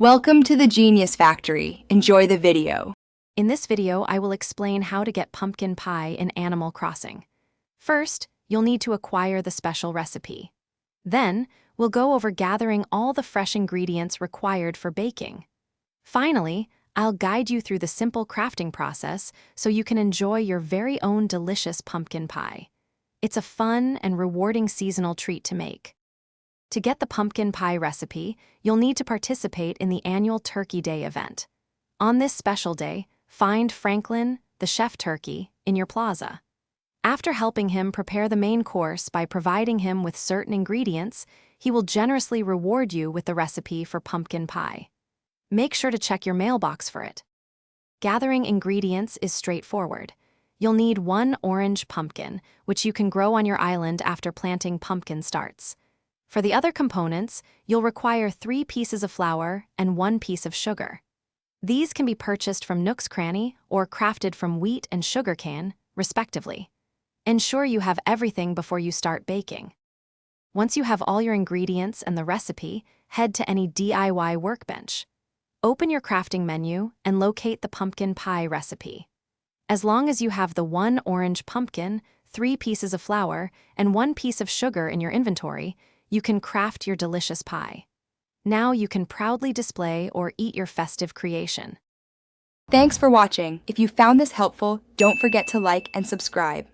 Welcome to the Genius Factory. Enjoy the video. In this video, I will explain how to get pumpkin pie in Animal Crossing. First, you'll need to acquire the special recipe. Then, we'll go over gathering all the fresh ingredients required for baking. Finally, I'll guide you through the simple crafting process so you can enjoy your very own delicious pumpkin pie. It's a fun and rewarding seasonal treat to make. To get the pumpkin pie recipe, you'll need to participate in the annual Turkey Day event. On this special day, find Franklin, the chef turkey, in your plaza. After helping him prepare the main course by providing him with certain ingredients, he will generously reward you with the recipe for pumpkin pie. Make sure to check your mailbox for it. Gathering ingredients is straightforward. You'll need 1 orange pumpkin, which you can grow on your island after planting pumpkin starts. For the other components, you'll require 3 pieces of flour and 1 piece of sugar. These can be purchased from Nook's Cranny or crafted from wheat and sugarcane, respectively. Ensure you have everything before you start baking. Once you have all your ingredients and the recipe, head to any DIY workbench. Open your crafting menu and locate the pumpkin pie recipe. As long as you have the 1 orange pumpkin, 3 pieces of flour, and 1 piece of sugar in your inventory, you can craft your delicious pie. Now you can proudly display or eat your festive creation. Thanks for watching. If you found this helpful, don't forget to like and subscribe.